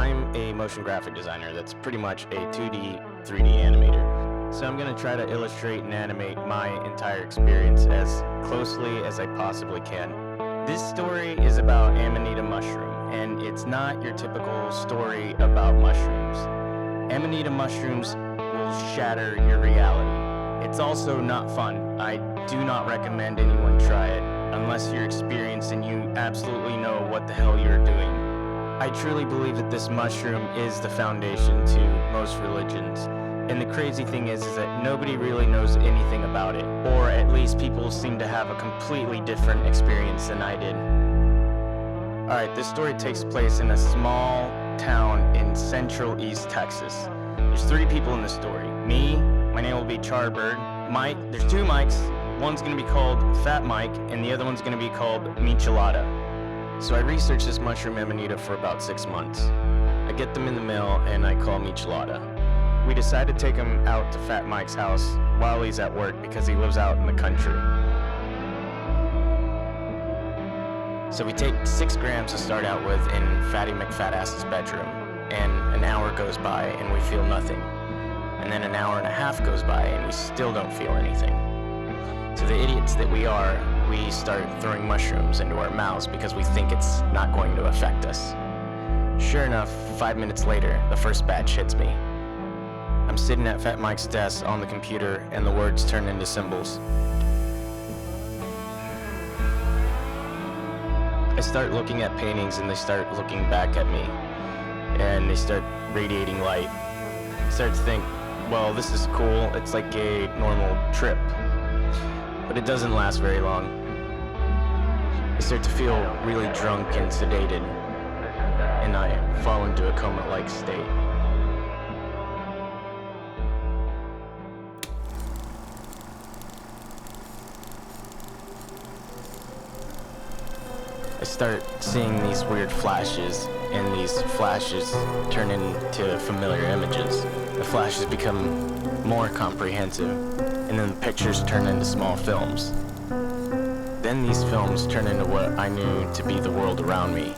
I'm a motion graphic designer that's pretty much a 2D, 3D animator. So I'm going to try to illustrate and animate my entire experience as closely as I possibly can. This story is about Amanita mushroom, and it's not your typical story about mushrooms. Amanita mushrooms will shatter your reality. It's also not fun. I do not recommend anyone try it unless you're experienced and you absolutely know what the hell you're doing. I truly believe that this mushroom is the foundation to most religions. And the crazy thing is that nobody really knows anything about it, or at least people seem to have a completely different experience than I did. Alright, this story takes place in a small town in central East Texas. There's 3 people in the story. Me, my name will be Charbird. Mike, there's 2 Mikes. One's going to be called Fat Mike, and the other one's going to be called Michelada. So I researched this mushroom Amanita for about 6 months. I get them in the mail, and I call Michelada. We decide to take him out to Fat Mike's house while he's at work because he lives out in the country. So we take 6 grams to start out with in Fatty McFatass's bedroom, and an hour goes by and we feel nothing. And then an hour and a half goes by and we still don't feel anything. So the idiots that we are, we start throwing mushrooms into our mouths because we think it's not going to affect us. Sure enough, 5 minutes later, the first batch hits me. I'm sitting at Fat Mike's desk on the computer and the words turn into symbols. I start looking at paintings and they start looking back at me and they start radiating light. I start to think, well, this is cool, it's like a normal trip. But it doesn't last very long. I start to feel really drunk and sedated, and I fall into a coma-like state. I start seeing these weird flashes, and these flashes turn into familiar images. The flashes become more comprehensive, and then the pictures turn into small films. Then these films turn into what I knew to be the world around me.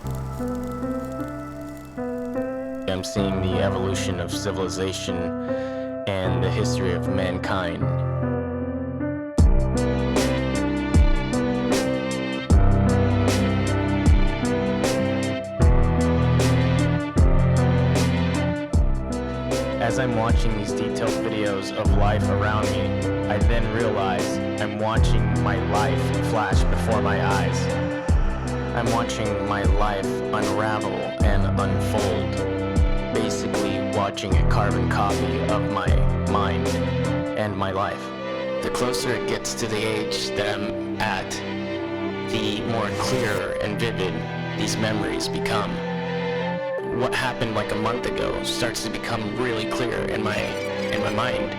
I'm seeing the evolution of civilization and the history of mankind. As I'm watching these detailed videos of life around me, I then realize I'm watching my life flash before my eyes. I'm watching my life unravel and unfold, basically watching a carbon copy of my mind and my life. The closer it gets to the age that I'm at, the more clear and vivid these memories become. What happened like a month ago starts to become really clear in my mind,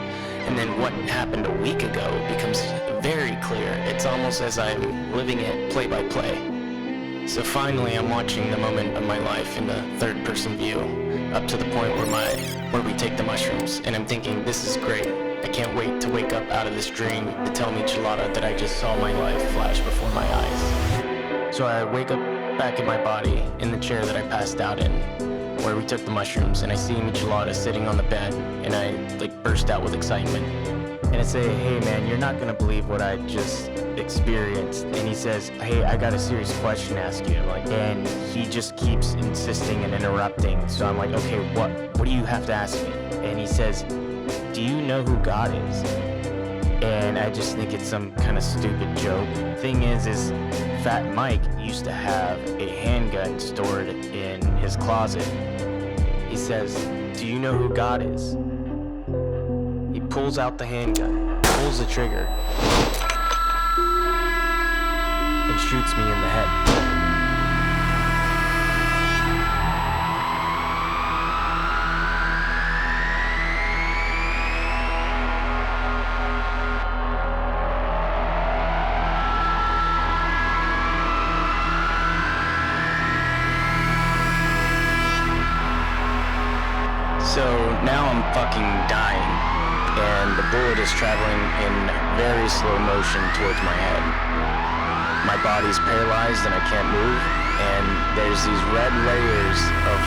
and then what happened a week ago becomes very clear. It's almost as I'm living it play by play. So finally I'm watching the moment of my life in the third-person view, up to the point where we take the mushrooms, and I'm thinking, this is great. I can't wait to wake up out of this dream to tell Michelada that I just saw my life flash before my eyes. So I wake up back in my body in the chair that I passed out in, where we took the mushrooms, and I see Michelada sitting on the bed, and I burst out with excitement. And I say, hey man, you're not gonna believe what I just experienced. And he says, hey, I got a serious question to ask you. And he just keeps insisting and interrupting. So I'm like, okay, what do you have to ask me? And he says, do you know who God is? And I just think it's some kind of stupid joke. Thing is Fat Mike used to have a handgun stored in his closet. He says, do you know who God is? He pulls out the handgun, pulls the trigger, and shoots me in the head. So now I'm fucking dying, and the bullet is traveling in very slow motion towards my head. My body's paralyzed and I can't move, and there's these red layers of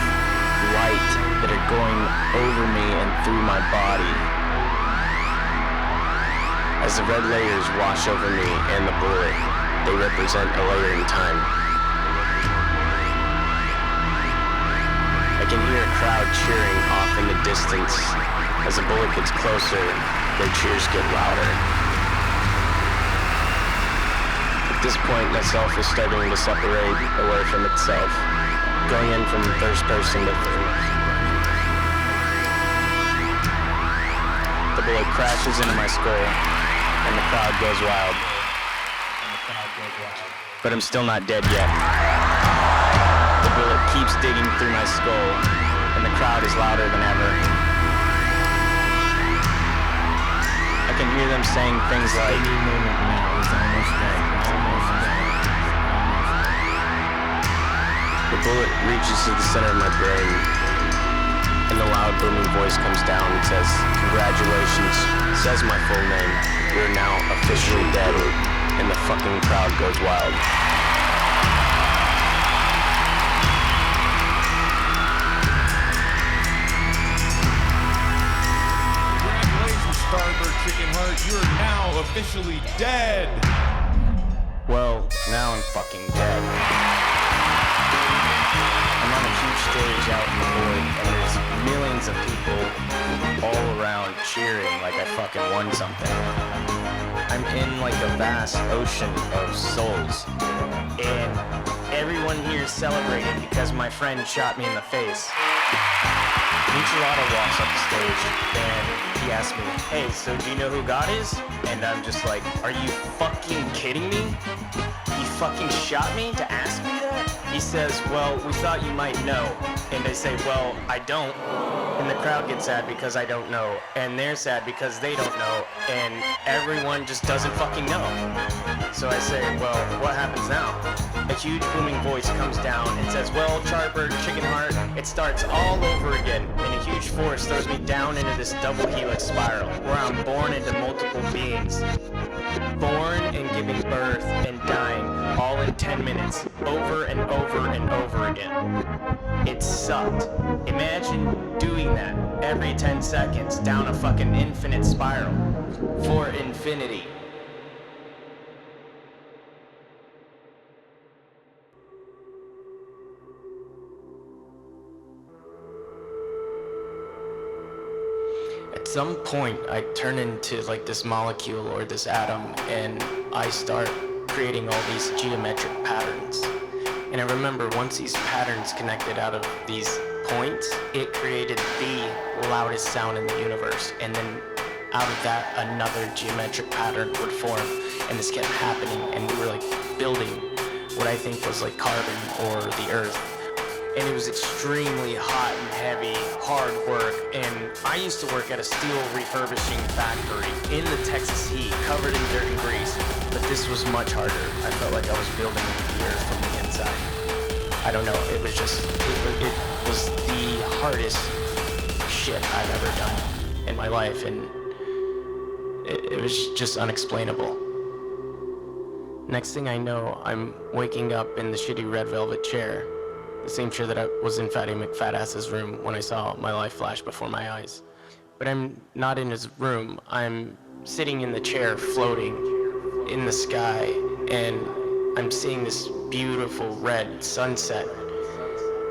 light that are going over me and through my body. As the red layers wash over me and the bullet, they represent a layer in time. I can hear a crowd cheering off in the distance. As the bullet gets closer, their cheers get louder. At this point, myself is starting to separate away from itself, going in from first person to third. The bullet crashes into my skull, and the crowd goes wild. But I'm still not dead yet. The bullet keeps digging through my skull, and the crowd is louder than ever. I can hear them saying things like, the bullet reaches to the center of my brain, and the loud booming voice comes down and says, congratulations, says my full name, you're now officially dead, and the fucking crowd goes wild. Charbird Chicken Heart, you're now officially dead! Well, now I'm fucking dead. I'm on a huge stage out in the void, and there's millions of people all around cheering like I fucking won something. I'm in like a vast ocean of souls, and everyone here is celebrating because my friend shot me in the face. Michelada walks up the stage and he asks me, hey, so do you know who God is? And I'm just like, are you fucking kidding me? You fucking shot me to ask me that? He says, well, we thought you might know. And I say, well, I don't. And the crowd gets sad because I don't know. And they're sad because they don't know. And everyone just doesn't fucking know. So I say, well, what happens now? A huge booming voice comes down and says, well, Charbird, Chicken Heart, it starts all over again. And a huge force throws me down into this double helix spiral where I'm born into multiple beings. Born and giving birth and dying all in 10 minutes, over and over and over again. It sucked. Imagine doing that every 10 seconds down a fucking infinite spiral. For infinity. At some point, I turn into like this molecule or this atom, and I start creating all these geometric patterns. And I remember once these patterns connected out of these points, it created the loudest sound in the universe. And then out of that, another geometric pattern would form. And this kept happening, and we were like building what I think was like carbon or the earth. And it was extremely hot and heavy, hard work, and I used to work at a steel refurbishing factory in the Texas heat, covered in dirt and grease, but this was much harder. I felt like I was building the earth from the inside. I don't know, it was just, it was the hardest shit I've ever done in my life, and it was just unexplainable. Next thing I know, I'm waking up in the shitty red velvet chair. The same chair that I was in Fatty McFatass's room when I saw my life flash before my eyes. But I'm not in his room. I'm sitting in the chair floating in the sky, and I'm seeing this beautiful red sunset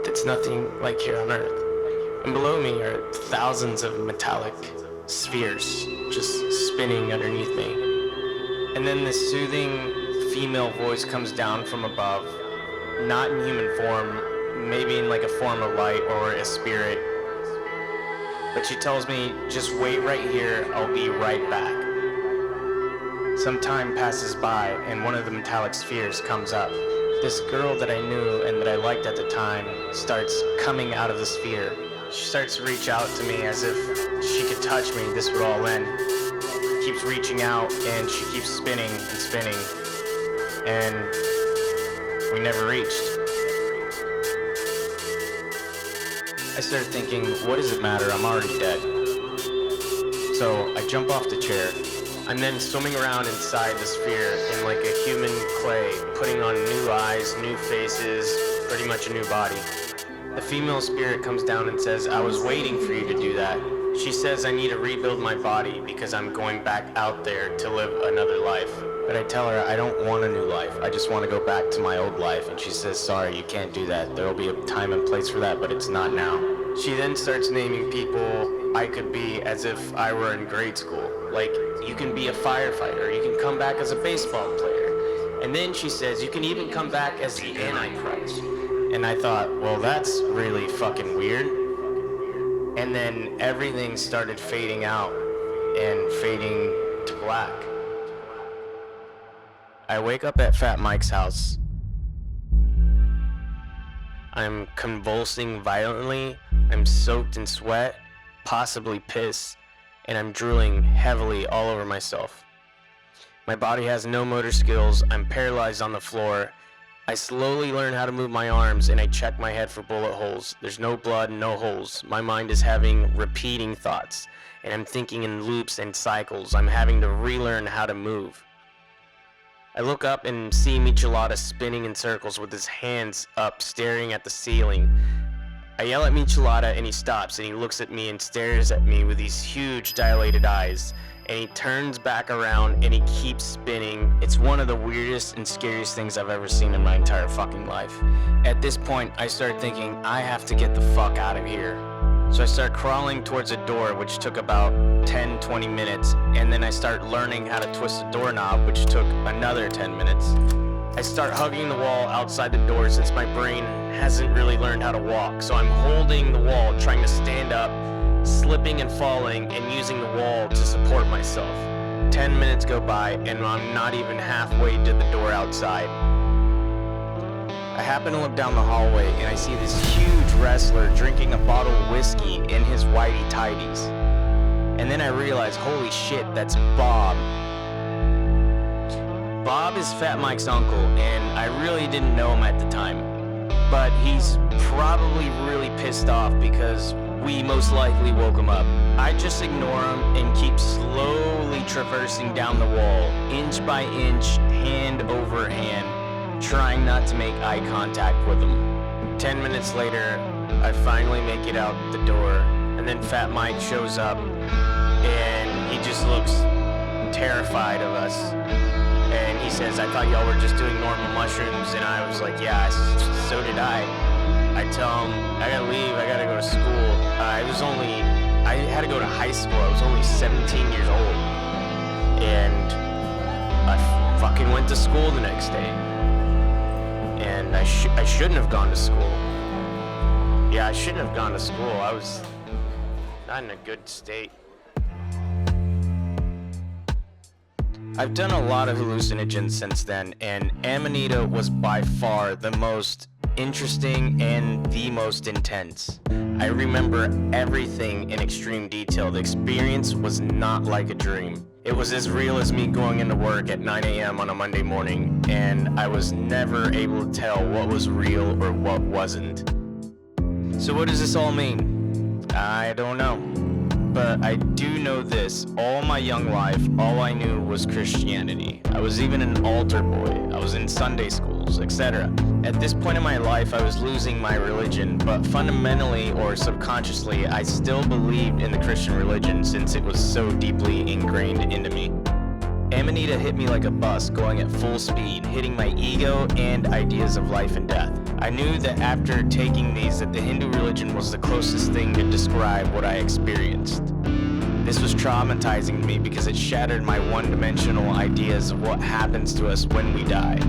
that's nothing like here on Earth. And below me are thousands of metallic spheres just spinning underneath me. And then this soothing female voice comes down from above, not in human form, maybe in like a form of light or a spirit. But she tells me, just wait right here, I'll be right back. Some time passes by and one of the metallic spheres comes up. This girl that I knew and that I liked at the time starts coming out of the sphere. She starts to reach out to me as if she could touch me, this would all end. Keeps reaching out and she keeps spinning and spinning. And we never reached. I started thinking, what does it matter? I'm already dead. So I jump off the chair. I'm then swimming around inside the sphere in like a human clay, putting on new eyes, new faces, pretty much a new body. The female spirit comes down and says, I was waiting for you to do that. She says I need to rebuild my body because I'm going back out there to live another life. But I tell her I don't want a new life. I just want to go back to my old life. And she says, sorry, you can't do that. There will be a time and place for that, but it's not now. She then starts naming people I could be as if I were in grade school. Like, you can be a firefighter. You can come back as a baseball player. And then she says, you can even come back as the Antichrist. And I thought, well, that's really fucking weird. And then everything started fading out and fading to black. I wake up at Fat Mike's house. I'm convulsing violently. I'm soaked in sweat, possibly piss, and I'm drooling heavily all over myself. My body has no motor skills. I'm paralyzed on the floor. I slowly learn how to move my arms, and I check my head for bullet holes. There's no blood, no holes. My mind is having repeating thoughts, and I'm thinking in loops and cycles. I'm having to relearn how to move. I look up and see Michelada spinning in circles with his hands up, staring at the ceiling. I yell at Michelada, and he stops, and he looks at me and stares at me with these huge dilated eyes. And he turns back around and he keeps spinning. It's one of the weirdest and scariest things I've ever seen in my entire fucking life. At this point, I start thinking, I have to get the fuck out of here. So I start crawling towards a door, which took about 10-20 minutes, and then I start learning how to twist the doorknob, which took another 10 minutes. I start hugging the wall outside the door since my brain hasn't really learned how to walk, so I'm holding the wall, trying to stand up, slipping and falling, and using the wall to support myself. 10 minutes go by, and I'm not even halfway to the door outside. I happen to look down the hallway, and I see this huge wrestler drinking a bottle of whiskey in his whitey tighties. And then I realize, holy shit, that's Bob. Bob is Fat Mike's uncle, and I really didn't know him at the time. But he's probably really pissed off because we most likely woke him up. I just ignore him and keep slowly traversing down the wall, inch by inch, hand over hand, trying not to make eye contact with him. 10 minutes later, I finally make it out the door, and then Fat Mike shows up, and he just looks terrified of us. And he says, I thought y'all were just doing normal mushrooms, and I was like, yeah, so did I. I tell him, I gotta leave, I gotta go to school. I had to go to high school, I was only 17 years old. And I fucking went to school the next day. And I shouldn't have gone to school. Yeah, I shouldn't have gone to school. I was not in a good state. I've done a lot of hallucinogens since then, and Amanita was by far the most interesting and the most intense. I remember everything in extreme detail. The experience was not like a dream. It was as real as me going into work at 9 a.m. on a Monday morning, and I was never able to tell what was real or what wasn't. So what does this all mean? I don't know. But I do know this, all my young life, all I knew was Christianity. I was even an altar boy, I was in Sunday schools, etc. At this point in my life, I was losing my religion, but fundamentally or subconsciously, I still believed in the Christian religion since it was so deeply ingrained into me. Amanita hit me like a bus, going at full speed, hitting my ego and ideas of life and death. I knew that after taking these that the Hindu religion was the closest thing to describe what I experienced. This was traumatizing to me because it shattered my one-dimensional ideas of what happens to us when we die.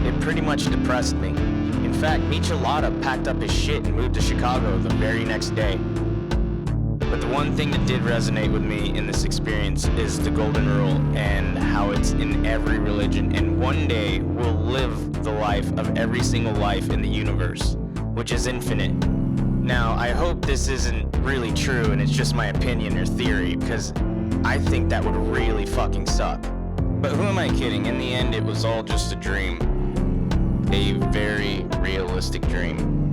It pretty much depressed me. In fact, Michelada packed up his shit and moved to Chicago the very next day. But the one thing that did resonate with me in this experience is the golden rule and how it's in every religion, and one day we'll live the life of every single life in the universe, which is infinite. Now, I hope this isn't really true and it's just my opinion or theory, because I think that would really fucking suck. But who am I kidding? In the end, it was all just a dream. A very realistic dream.